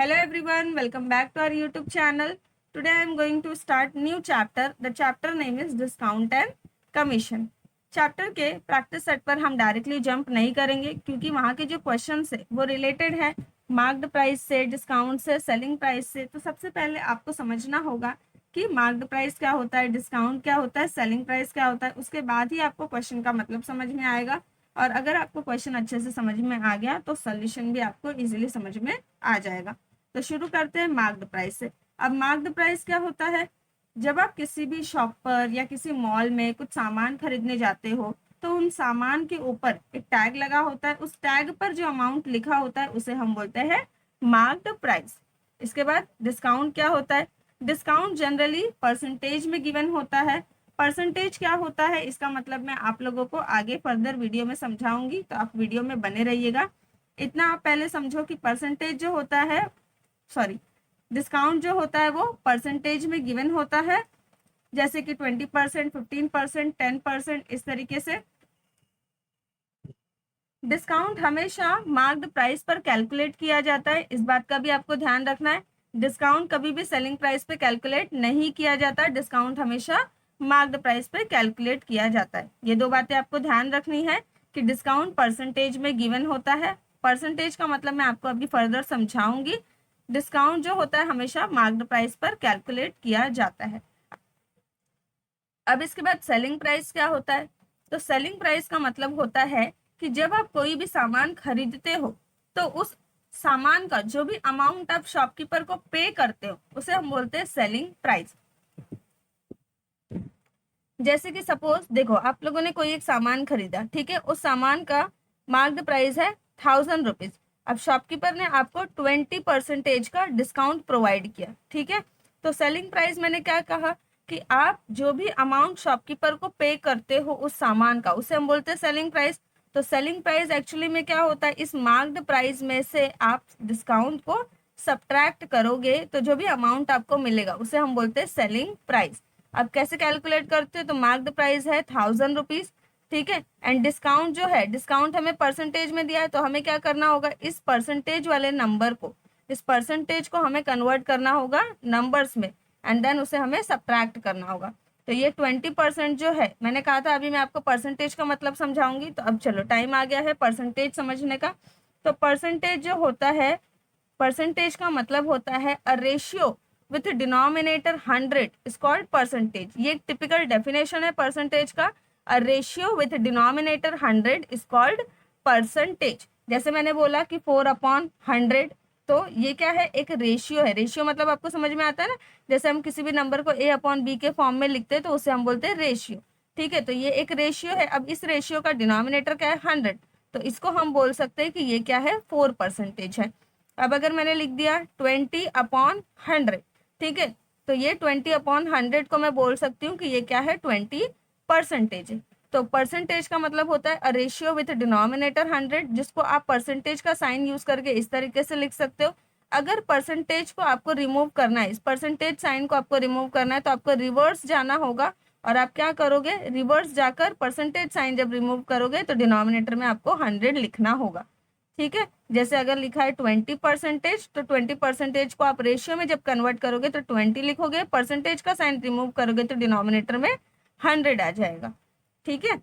Hello everyone, welcome back to our YouTube channel. Today I am going to start new chapter. The chapter name is Discount and Commission. Chapter के practice set पर हम directly jump नहीं करेंगे क्योंकि वहाँ के जो question है वो रिलेटेड है मार्क्ड प्राइस से, डिस्काउंट से, सेलिंग प्राइस से। तो सबसे पहले आपको समझना होगा कि मार्क्ड प्राइस क्या होता है, डिस्काउंट क्या होता है, सेलिंग प्राइस क्या होता है। उसके बाद ही आपको क्वेश्चन का मतलब समझ में आएगा और अगर आपको क्वेश्चन अच्छे से समझ में आ गया तो सोल्यूशन भी आपको इजीली समझ में आ जाएगा। तो शुरू करते हैं मार्क्ड प्राइस से। अब मार्क्ड प्राइस क्या होता है? जब आप किसी भी शॉप पर या किसी मॉल में कुछ सामान खरीदने जाते हो तो उन सामान के ऊपर एक टैग लगा होता है, उस टैग पर जो अमाउंट लिखा होता है उसे हम बोलते हैं मार्क्ड प्राइस। इसके बाद डिस्काउंट क्या होता है? डिस्काउंट जनरली परसेंटेज में गिवन होता है। परसेंटेज क्या होता है इसका मतलब मैं आप लोगों को आगे फर्दर वीडियो में समझाऊंगी, तो आप वीडियो में बने रहिएगा। इतना आप पहले समझो कि परसेंटेज जो होता है, सॉरी, डिस्काउंट जो होता है वो परसेंटेज में गिवन होता है, जैसे कि 20%, 15%, 10%, इस तरीके से। डिस्काउंट हमेशा मार्क्ड प्राइस पर कैलकुलेट किया जाता है, इस बात का भी आपको ध्यान रखना है। डिस्काउंट कभी भी सेलिंग प्राइस पे कैलकुलेट नहीं किया जाता, डिस्काउंट हमेशा मार्क्ड प्राइस पे कैलकुलेट किया जाता है। ये दो बातें आपको ध्यान रखनी है कि डिस्काउंट परसेंटेज में गिवन होता है। परसेंटेज का मतलब मैं आपको अभी फर्दर समझाऊंगी। डिस्काउंट जो होता है हमेशा मार्क्ड प्राइस पर कैलकुलेट किया जाता है। अब इसके बाद सेलिंग प्राइस क्या होता है? तो सेलिंग प्राइस का मतलब होता है कि जब आप कोई भी सामान खरीदते हो तो उस सामान का जो भी अमाउंट आप शॉपकीपर को पे करते हो उसे हम बोलते हैं सेलिंग प्राइस। जैसे कि सपोज देखो, आप लोगों ने कोई एक सामान खरीदा, ठीक है, उस सामान का मार्क्ड प्राइस है 1000 रुपीज। अब शॉपकीपर ने आपको 20% का डिस्काउंट प्रोवाइड किया, ठीक है। तो सेलिंग प्राइस मैंने क्या कहा कि आप जो भी अमाउंट शॉपकीपर को पे करते हो उस सामान का, उसे हम बोलते हैं सेलिंग प्राइस। तो सेलिंग प्राइस एक्चुअली में क्या होता है, इस मार्क्ड प्राइस में से आप डिस्काउंट को सब्ट्रैक्ट करोगे तो जो भी अमाउंट आपको मिलेगा उसे हम बोलते हैं सेलिंग प्राइस। अब कैसे कैलकुलेट करते हो? तो मार्क्ड प्राइस है 1000 रुपीज, ठीक है, एंड डिस्काउंट जो है, डिस्काउंट हमें परसेंटेज में दिया है, तो हमें क्या करना होगा, इस परसेंटेज वाले नंबर को, इस परसेंटेज को हमें कन्वर्ट करना होगा नंबर्स में एंड देन उसे हमें सब्ट्रैक्ट करना होगा। तो ये 20% जो है, मैंने कहा था अभी मैं आपको परसेंटेज का मतलब समझाऊंगी। तो अब चलो टाइम आ गया है परसेंटेज समझने का। तो परसेंटेज जो होता है, परसेंटेज का मतलब होता है a ratio with denominator 100 is called percentage. ये एक टिपिकल डेफिनेशन है परसेंटेज का। A ratio with denominator 100 is called percentage. जैसे मैंने बोला कि 4/100, तो ये क्या है, एक रेशियो है। रेशियो मतलब आपको समझ में आता है ना, जैसे हम किसी भी नंबर को a/b के फॉर्म में लिखते हैं तो उसे हम बोलते हैं रेशियो, ठीक है। तो ये एक रेशियो है। अब इस रेशियो का डिनोमिनेटर क्या है, 100, तो इसको हम बोल सकते हैं कि ये क्या है, 4% है। अब अगर मैंने लिख दिया 20/100, ठीक है, तो ये 20/100 को मैं बोल सकती हूँ कि ये क्या है, 20% है। तो परसेंटेज का मतलब होता है अ रेशियो विथ डिनोमिनेटर 100, जिसको आप परसेंटेज का साइन यूज करके इस तरीके से लिख सकते हो। अगर परसेंटेज को आपको रिमूव करना है, इस परसेंटेज साइन को आपको रिमूव करना है, तो आपको रिवर्स जाना होगा और आप क्या करोगे, रिवर्स जाकर परसेंटेज साइन जब रिमूव करोगे तो डिनोमिनेटर में आपको 100 लिखना होगा, ठीक है। जैसे अगर लिखा है 20%, तो 20% को आप रेशियो में जब कन्वर्ट करोगे तो 20 लिखोगे, परसेंटेज का साइन रिमूव करोगे तो डिनोमिनेटर में 100 आ जाएगा, ठीक है।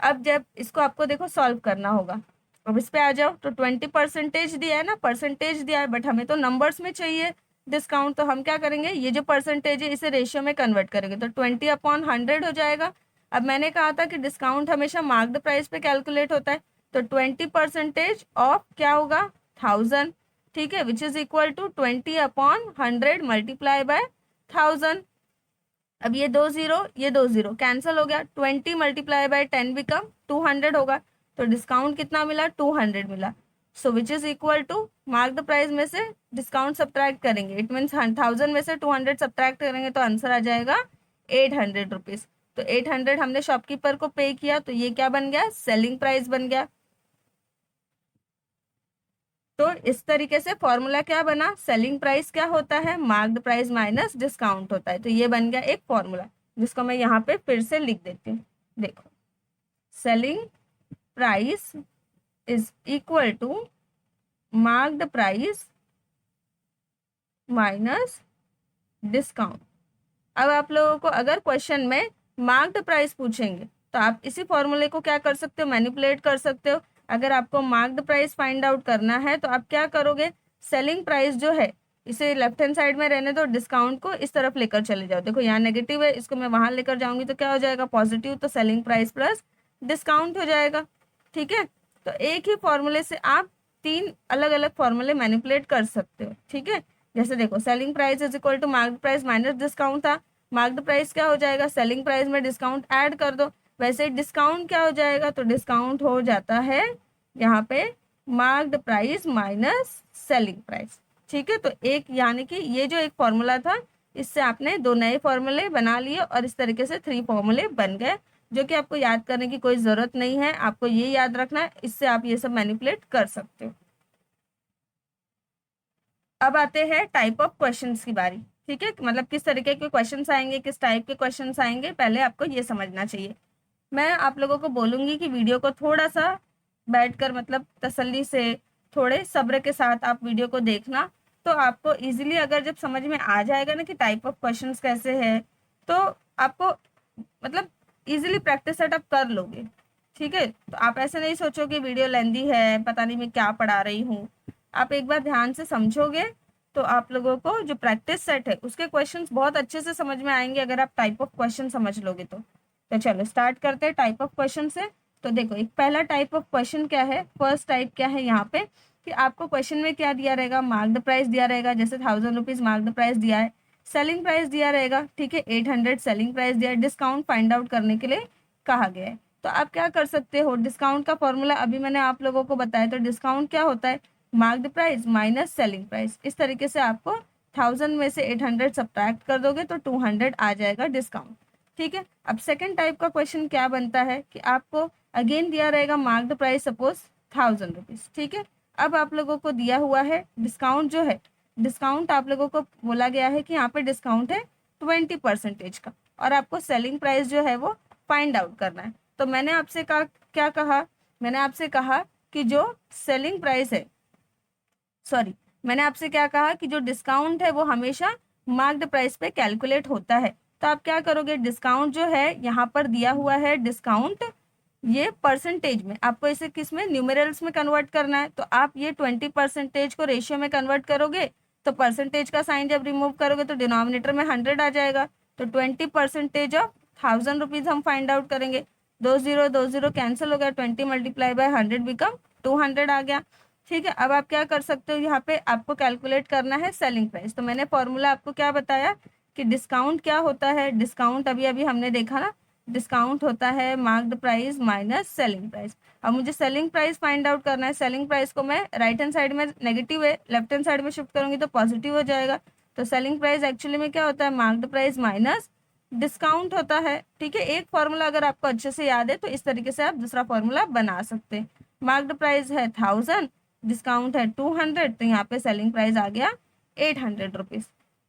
अब जब इसको आपको देखो सॉल्व करना होगा, अब इस पे आ जाओ। तो 20% दिया है ना, परसेंटेज दिया है, बट हमें तो नंबर्स में चाहिए डिस्काउंट। तो हम क्या करेंगे, ये जो परसेंटेज है इसे रेशियो में कन्वर्ट करेंगे, तो 20/100 हो जाएगा। अब मैंने कहा था कि डिस्काउंट हमेशा मार्क्ड प्राइस पे कैलकुलेट होता है, तो 20% ऑफ क्या होगा, 1000, ठीक है, which is equal to 20/100 multiply by 1000। अब ये 2 0, ये 2 0 कैंसिल हो गया, 20 मल्टीप्लाई बाय 10 बिकम 200 होगा। तो डिस्काउंट कितना मिला, 200 मिला। So which is equal to, mark the price में से डिस्काउंट सब्ट्रैक्ट करेंगे, इट मीन्स 1000 में से 200 सब्ट्रैक्ट करेंगे तो आंसर आ जाएगा 800 रुपीज। तो 800 हमने शॉपकीपर को पे किया, तो ये क्या बन गया, सेलिंग प्राइस बन गया। तो इस तरीके से फॉर्मूला क्या बना, सेलिंग प्राइस क्या होता है, मार्क्ड प्राइस माइनस डिस्काउंट होता है। तो ये बन गया एक फॉर्मूला, जिसको मैं यहाँ पे फिर से लिख देती हूँ। देखो, selling price is equal to marked price minus discount. अब आप लोगों को अगर क्वेश्चन में मार्क्ड प्राइस पूछेंगे तो आप इसी फॉर्मूले को क्या कर सकते हो, मैनिपुलेट कर सकते हो। अगर आपको मार्क्ड प्राइस फाइंड आउट करना है तो आप क्या करोगे, सेलिंग प्राइस जो है इसे लेफ्ट हैंड साइड में रहने दो, डिस्काउंट को इस तरफ लेकर चले जाओ। देखो यहाँ नेगेटिव है, इसको मैं वहां लेकर जाऊंगी तो क्या हो जाएगा, पॉजिटिव। तो सेलिंग प्राइस प्लस डिस्काउंट हो जाएगा। ठीक है, तो एक ही फॉर्मूले से आप तीन अलग अलग फॉर्मूले मैनिपुलेट कर सकते हो। ठीक है, जैसे देखो selling price is equal to marked price minus discount था। मार्क्ड प्राइस क्या हो जाएगा, सेलिंग प्राइस में डिस्काउंट ऐड कर दो। वैसे डिस्काउंट क्या हो जाएगा, तो डिस्काउंट हो जाता है यहाँ पे marked price minus selling price. ठीक है, तो एक यानी कि ये जो एक फॉर्मूला था इससे आपने दो नए फॉर्मूले बना लिए और इस तरीके से थ्री फॉर्मूले बन गए, जो कि आपको याद करने की कोई जरूरत नहीं है। आपको ये याद रखना है, इससे आप ये सब मैनिपुलेट कर सकते हो। अब आते हैं टाइप ऑफ क्वेश्चंस की बारी। ठीक है, मतलब किस तरीके के क्वेश्चंस आएंगे, किस टाइप के क्वेश्चंस आएंगे, पहले आपको ये समझना चाहिए। मैं आप लोगों को बोलूंगी कि वीडियो को थोड़ा सा बैठकर मतलब तसल्ली से, थोड़े सब्र के साथ आप वीडियो को देखना, तो आपको इजीली अगर जब समझ में आ जाएगा ना कि टाइप ऑफ क्वेश्चंस कैसे है, तो आपको मतलब इजीली प्रैक्टिस सेटअप कर लोगे। ठीक है, तो आप ऐसे नहीं सोचो कि वीडियो लेंदी है, पता नहीं मैं क्या पढ़ा रही हूँ। आप एक बार ध्यान से समझोगे तो आप लोगों को जो प्रैक्टिस सेट है उसके क्वेश्चंस बहुत अच्छे से समझ में आएंगे, अगर आप टाइप ऑफ क्वेश्चन समझ लोगे तो चलो स्टार्ट करते हैं टाइप ऑफ क्वेश्चन से। तो देखो एक पहला टाइप ऑफ क्वेश्चन क्या है, फर्स्ट टाइप क्या है यहाँ पे, कि आपको क्वेश्चन में क्या दिया रहेगा, मार्क्ड प्राइस दिया रहेगा, जैसे 1000 रुपीज मार्क्ड प्राइस दिया है, सेलिंग प्राइस दिया रहेगा। ठीक है, 800 सेलिंग प्राइस दिया है, डिस्काउंट फाइंड आउट करने के लिए कहा गया है। तो आप क्या कर सकते हो, डिस्काउंट का फॉर्मूला अभी मैंने आप लोगों को बताया। तो डिस्काउंट क्या होता है, marked price minus selling price. इस तरीके से आपको 1000 में से 800 सब्ट्रैक्ट कर दोगे तो 200 आ जाएगा डिस्काउंट। ठीक है, अब सेकंड टाइप का क्वेश्चन क्या बनता है कि आपको अगेन दिया रहेगा मार्क्ड प्राइस सपोज 1000 रुपीज। ठीक है, अब आप लोगों को दिया हुआ है डिस्काउंट जो है, डिस्काउंट आप लोगों को बोला गया है कि यहाँ पे डिस्काउंट है 20% का, और आपको सेलिंग प्राइस जो है वो फाइंड आउट करना है। तो मैंने आपसे कहा, क्या कहा, मैंने आपसे कहा कि जो सेलिंग प्राइस है, सॉरी, मैंने आपसे क्या कहा कि जो डिस्काउंट है वो हमेशा मार्क्ड प्राइस पे कैलकुलेट होता है। तो आप क्या करोगे, डिस्काउंट जो है यहाँ पर दिया हुआ है डिस्काउंट, ये परसेंटेज में आपको इसे किस में, न्यूमेरल्स में कन्वर्ट करना है। तो आप ये 20% को रेशियो में कन्वर्ट करोगे, तो परसेंटेज का साइन जब रिमूव करोगे तो डिनोमिनेटर में 100 आ जाएगा। तो 20% ऑफ 1000 रुपीज हम फाइंड आउट करेंगे। 2 0 कैंसिल हो गया, 20 मल्टीप्लाई बाय 100 बिकम 200 आ गया। ठीक है, अब आप क्या कर सकते हो, यहाँ पे आपको कैलकुलेट करना है सेलिंग प्राइस। तो मैंने फॉर्मूला आपको क्या बताया कि डिस्काउंट क्या होता है, डिस्काउंट अभी अभी हमने देखा ना, डिस्काउंट होता है marked price minus selling price. अब मुझे सेलिंग प्राइस फाइंड आउट करना है। सेलिंग प्राइस को मैं राइट हैंड साइड में नेगेटिव है, लेफ्ट हैंड साइड में शिफ्ट करूंगी तो पॉजिटिव हो जाएगा। तो सेलिंग प्राइस एक्चुअली में क्या होता है, मार्क्ड प्राइस माइनस डिस्काउंट होता है। ठीक है, एक फॉर्मूला अगर आपको अच्छे से याद है तो इस तरीके से आप दूसरा फॉर्मूला बना सकते हैं। मार्क्ड प्राइस है 1000, डिस्काउंट है 200, तो यहाँ पे सेलिंग प्राइस आ गया 800 रुपीज।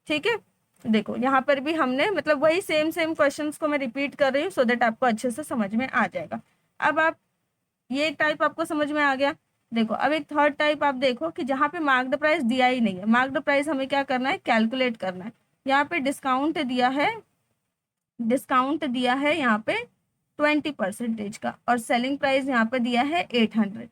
ठीक है, देखो यहाँ पर भी हमने मतलब वही सेम सेम क्वेश्चंस को मैं रिपीट कर रही हूँ सो दैट आपको अच्छे से समझ में आ जाएगा। अब आप ये एक टाइप आपको समझ में आ गया। देखो अब एक थर्ड टाइप आप देखो कि जहाँ पे मार्क्ड प्राइस दिया ही नहीं है, मार्क्ड प्राइस हमें क्या करना है, कैलकुलेट करना है। यहाँ पे डिस्काउंट दिया है, डिस्काउंट दिया है यहाँ पे 20% का, और सेलिंग प्राइस यहाँ पे दिया है 800।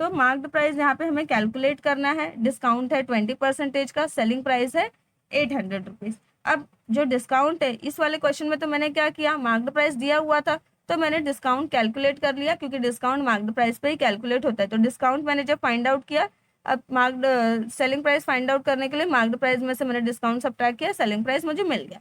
तो मार्क्ड प्राइस यहाँ पे हमें कैलकुलेट करना है। डिस्काउंट है 20% का, सेलिंग प्राइस है 800 रुपीज। अब जो डिस्काउंट है इस वाले क्वेश्चन में तो मैंने क्या किया, मार्क्ड प्राइस दिया हुआ था तो मैंने डिस्काउंट कैलकुलेट कर लिया, क्योंकि डिस्काउंट मार्क्ड प्राइस पे ही कैलकुलेट होता है। तो डिस्काउंट मैंने जब फाइंड आउट किया, अब marked selling price find out करने के लिए मार्क्ड प्राइस में से मैंने डिस्काउंट सब्ट्रैक्ट किया, सेलिंग प्राइस मुझे मिल गया।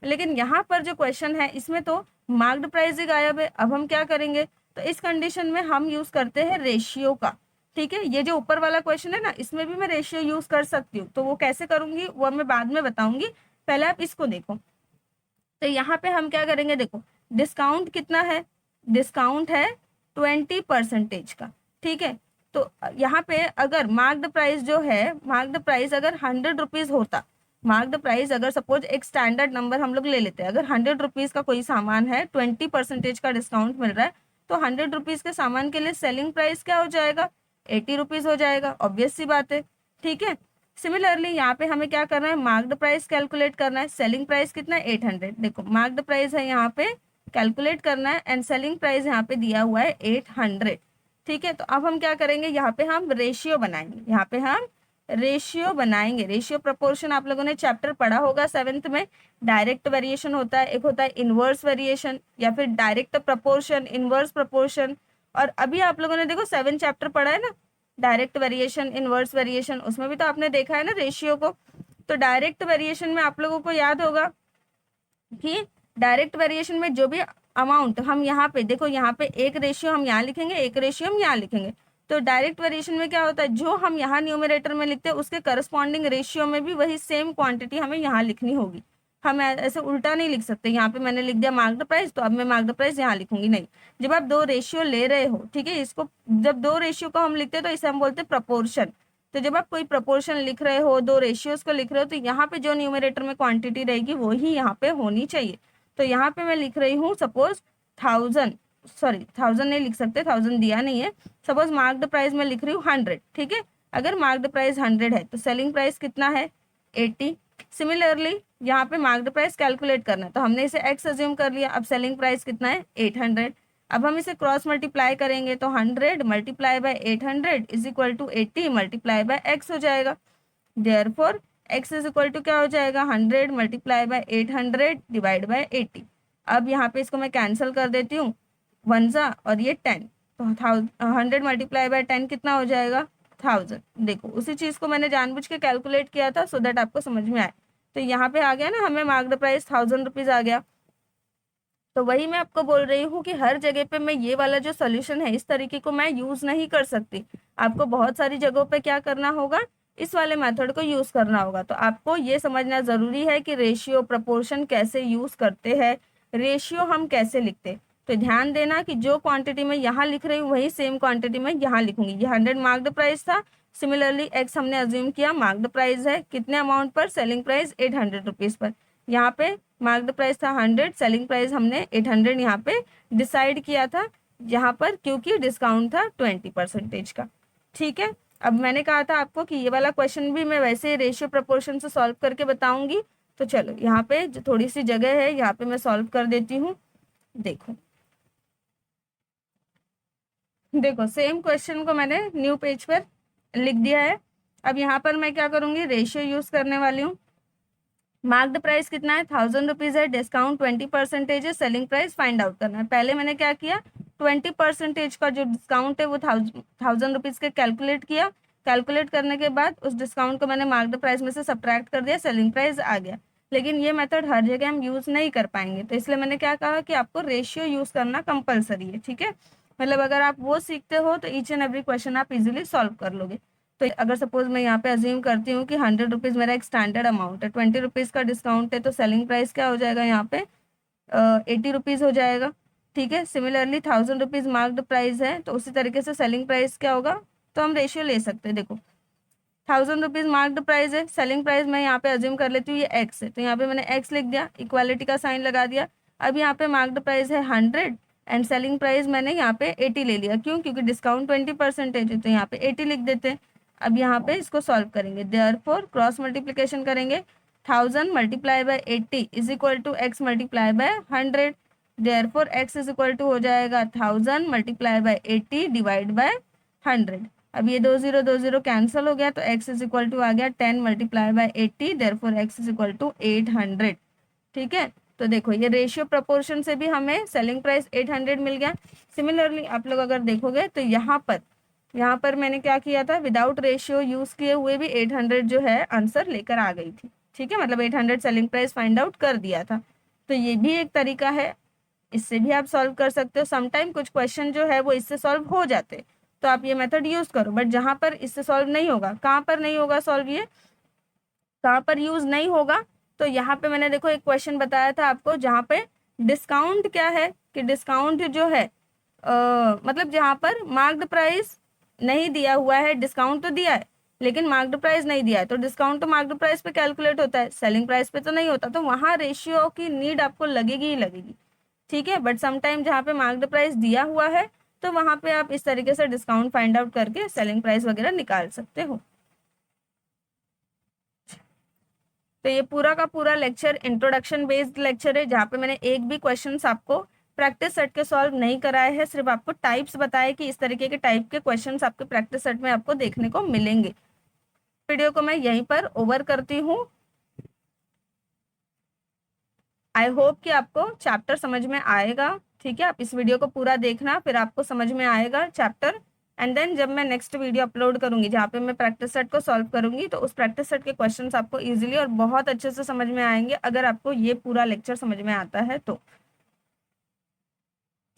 लेकिन यहाँ पर जो क्वेश्चन है इसमें तो मार्क्ड प्राइस ही गायब है। अब हम क्या करेंगे, तो इस कंडीशन में हम यूज करते हैं रेशियो का। ठीक है, ये जो ऊपर वाला क्वेश्चन है ना, इसमें भी मैं रेशियो यूज कर सकती हूँ, तो वो कैसे करूंगी वो मैं बाद में बताऊंगी, पहले आप इसको देखो। तो यहाँ पे हम क्या करेंगे, देखो डिस्काउंट कितना है, डिस्काउंट है 20% का। ठीक है, तो यहाँ पे अगर मार्क्ड प्राइस जो है, मार्क्ड प्राइस अगर 100 रुपीज होता, मार्क्ड प्राइस अगर सपोज एक स्टैंडर्ड नंबर हम लोग ले लेते हैं, अगर 100 रुपीज का कोई सामान है, 20% का डिस्काउंट मिल रहा है, तो 100 रुपीज के सामान के लिए सेलिंग प्राइस क्या हो जाएगा, 80 रुपीज हो जाएगा, ऑब्वियस सी बात है। ठीक है, सिमिलरली यहाँ पे हमें क्या करना है, मार्क्ड प्राइस कैलकुलेट करना है। सेलिंग प्राइस कितना है 800, देखो मार्क्ड प्राइस है यहाँ पे, कैलकुलेट करना है एंड सेलिंग प्राइस यहाँ पे दिया हुआ है 800। ठीक है, तो अब हम क्या करेंगे, यहाँ पे हम रेशियो बनाएंगे, यहाँ पे हम रेशियो बनाएंगे। रेशियो प्रपोर्शन आप लोगों ने चैप्टर पढ़ा होगा 7th में। डायरेक्ट वेरिएशन होता है, एक होता है इनवर्स वेरिएशन, या फिर डायरेक्ट प्रपोर्शन, इनवर्स प्रपोर्शन। और अभी आप लोगों ने देखो 7 चैप्टर पढ़ा है ना, डायरेक्ट वेरिएशन, इनवर्स वेरिएशन, उसमें भी तो आपने देखा है ना रेशियो को। तो डायरेक्ट वेरिएशन में आप लोगों को याद होगा कि डायरेक्ट वेरिएशन में जो भी अमाउंट हम यहाँ पे देखो, यहाँ पे एक रेशियो हम यहाँ लिखेंगे, एक रेशियो हम यहाँ लिखेंगे। तो डायरेक्ट वेरिएशन में क्या होता है, जो हम यहाँ न्यूमरेटर में लिखते हैं उसके करस्पॉन्डिंग रेशियो में भी वही सेम क्वांटिटी हमें यहाँ लिखनी होगी। हम ऐसे उल्टा नहीं लिख सकते, यहाँ पे मैंने लिख दिया मार्क्ड प्राइस तो अब मैं मार्क्ड प्राइस यहाँ लिखूंगी, नहीं। जब आप दो रेशियो ले रहे हो, ठीक है, इसको जब दो रेशियो को हम लिखते हैं तो इसे हम बोलते हैं प्रपोर्शन। तो जब आप कोई प्रपोर्शन लिख रहे हो, दो रेशियोज को लिख रहे हो, तो यहाँ पे जो न्यूमरेटर में क्वांटिटी रहेगी वो ही यहाँ पे होनी चाहिए। तो यहाँ पे मैं लिख रही हूँ सपोज 1000, सॉरी 1000 नहीं लिख सकते, 1000 दिया नहीं है। सपोज मार्क्ड प्राइस में लिख रही हूँ 100, ठीक है। अगर मार्क्ड प्राइस 100 है तो सेलिंग प्राइस कितना है 80। सिमिलरली यहाँ पे मार्क्ड प्राइस कैलकुलेट करना है, तो हमने इसे x अज्यूम कर लिया। अब सेलिंग प्राइस कितना है 800। अब हम इसे क्रॉस मल्टीप्लाई करेंगे तो 100 multiply by 800 is equal to 80 multiply by x हो जाएगा। Therefore x is equal to क्या हो जाएगा, 100 मल्टीप्लाई बाय 800 डिवाइड बाय 80। अब यहाँ पे इसको मैं कैंसिल कर देती हूँ, 1 जा और ये 10, तो 100 मल्टीप्लाई बाय 10 कितना हो जाएगा 1000। देखो उसी चीज़ को मैंने जानबूझ के कैलकुलेट किया था सो दैट आपको समझ में आए। तो यहाँ पे आ गया ना, हमें मार्क्ड प्राइस 1000 रुपीज़ आ गया। तो वही मैं आपको बोल रही हूँ कि हर जगह पे मैं ये वाला जो सोल्यूशन है इस तरीके को मैं यूज़ नहीं कर सकती। आपको बहुत सारी जगहों पे क्या करना होगा, इस वाले मेथड को यूज़ करना होगा। तो आपको ये समझना ज़रूरी है कि रेशियो प्रपोर्शन कैसे यूज़ करते हैं, रेशियो हम कैसे लिखते। तो ध्यान देना कि जो क्वांटिटी मैं यहाँ लिख रही हूँ वही सेम क्वांटिटी मैं यहाँ लिखूंगी। ये 100 मार्क्ड प्राइस था, सिमिलरली एक्स हमने अज्यूम किया मार्क्ड प्राइस है, कितने अमाउंट पर, सेलिंग प्राइस 800 रुपीज़ पर। यहाँ पे मार्क्ड प्राइस था 100, सेलिंग प्राइस हमने 800 यहाँ पे डिसाइड किया था, यहाँ पर क्योंकि डिस्काउंट था 20% का। ठीक है, अब मैंने कहा था आपको कि ये वाला क्वेश्चन भी मैं वैसे रेशियो प्रपोर्शन से सॉल्व करके बताऊंगी। तो चलो यहाँ पे जो थोड़ी सी जगह है यहाँ पे मैं सॉल्व कर देती हूँ। देखो देखो सेम क्वेश्चन को मैंने न्यू पेज पर लिख दिया है। अब यहाँ पर मैं क्या करूँगी, रेशियो यूज करने वाली हूँ। मार्क्ड प्राइस कितना है 1000 रुपीज़ है, डिस्काउंट 20% है, सेलिंग प्राइस फाइंड आउट करना है। पहले मैंने क्या किया, 20% का जो डिस्काउंट है वो 1000 रुपीज़ के कैलकुलेट किया। कैलकुलेट करने के बाद उस डिस्काउंट को मैंने मार्क्ड प्राइस में से सब्ट्रैक्ट कर दिया, सेलिंग प्राइस आ गया। लेकिन ये मेथड हर जगह हम यूज़ नहीं कर पाएंगे, तो इसलिए मैंने क्या कहा कि आपको रेशियो यूज़ करना कंपलसरी है। ठीक है, मतलब अगर आप वो सीखते हो तो ईच एंड एवरी क्वेश्चन आप इजीली सॉल्व कर लोगे। तो अगर सपोज मैं यहाँ पे अज्यूम करती हूँ कि 100 रुपीज़ मेरा एक स्टैंडर्ड अमाउंट है, 20 रुपीज़ का डिस्काउंट है, तो सेलिंग प्राइस क्या हो जाएगा यहाँ पे 80 रुपीज़ हो जाएगा। ठीक है, सिमिलरली 1000 रुपीज़ मार्क्ड प्राइस है, तो उसी तरीके से सेलिंग प्राइस क्या होगा, तो हम रेशियो ले सकते हैं। देखो 1000 रुपीज़ मार्क्ड प्राइस है, सेलिंग प्राइस मैं यहाँ पे अज्यूम कर लेती हूँ ये एक्स है, तो यहाँ पे मैंने एक्स लिख दिया, इक्वालिटी का साइन लगा दिया। अब यहाँ पे मार्क्ड प्राइस है 100 एंड सेलिंग प्राइस मैंने यहाँ पे 80 ले लिया, क्यों, क्योंकि डिस्काउंट 20% है, तो यहाँ पे 80 लिख देते हैं। अब यहाँ पे इसको सॉल्व करेंगे, देयरफॉर क्रॉस मल्टीप्लिकेशन करेंगे, 1000 multiply by 80 is equal to x multiply by 100। Therefore x is equal to हो जाएगा 1000 मल्टीप्लाई बाय 80 डिवाइड बाय 100। अब ये 2 0 कैंसिल हो गया, तो x इज इक्वल टू आ गया 10 multiply by 80, therefore x is equal to 800। ठीक है, तो देखो ये रेशियो प्रपोर्शन से भी हमें सेलिंग प्राइस 800 मिल गया। सिमिलरली आप लोग अगर देखोगे तो यहाँ पर मैंने क्या किया था, विदाउट रेशियो यूज किए हुए भी 800 जो है आंसर लेकर आ गई थी। ठीक है, मतलब 800 सेलिंग प्राइस फाइंड आउट कर दिया था। तो ये भी एक तरीका है, इससे भी आप सॉल्व कर सकते हो। समटाइम कुछ क्वेश्चन जो है वो इससे सॉल्व हो जाते, तो आप ये मेथड यूज करो। बट जहां पर इससे सॉल्व नहीं होगा, कहाँ पर नहीं होगा सॉल्व, ये कहाँ पर यूज नहीं होगा, तो यहाँ पे मैंने देखो एक क्वेश्चन बताया था आपको जहाँ पे डिस्काउंट क्या है, कि डिस्काउंट जो है मतलब जहाँ पर मार्क्ड प्राइस नहीं दिया हुआ है, डिस्काउंट तो दिया है लेकिन मार्क्ड प्राइस नहीं दिया है, तो डिस्काउंट तो मार्क्ड प्राइस पे कैलकुलेट होता है, सेलिंग प्राइस पे तो नहीं होता, तो वहाँ रेशियो की नीड आपको लगेगी ही लगेगी। ठीक है, बट समटाइम जहाँ पे मार्क्ड प्राइस दिया हुआ है तो वहाँ पे आप इस तरीके से डिस्काउंट फाइंड आउट करके सेलिंग प्राइस वगैरह निकाल सकते हो। तो ये पूरा का पूरा लेक्चर इंट्रोडक्शन बेस्ड लेक्चर है, जहाँ पे मैंने एक भी क्वेश्चंस आपको प्रैक्टिस सेट के सॉल्व नहीं कराए हैं, सिर्फ आपको टाइप्स बताए कि इस तरीके के टाइप के क्वेश्चंस आपके प्रैक्टिस सेट में आपको देखने को मिलेंगे। वीडियो को मैं यहीं पर ओवर करती हूँ। आई होप कि आपको चैप्टर समझ में आएगा। ठीक है, आप इस वीडियो को पूरा देखना, फिर आपको समझ में आएगा चैप्टर। एंड देन जब मैं नेक्स्ट वीडियो अपलोड करूंगी जहाँ पे मैं प्रैक्टिस सेट को सॉल्व करूंगी, तो उस प्रैक्टिस सेट के क्वेश्चंस आपको इजीली और बहुत अच्छे से समझ में आएंगे, अगर आपको ये पूरा लेक्चर समझ में आता है तो।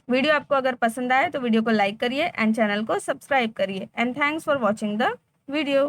वीडियो आपको अगर पसंद आए तो वीडियो को लाइक करिए एंड चैनल को सब्सक्राइब करिए। And thanks for watching the video.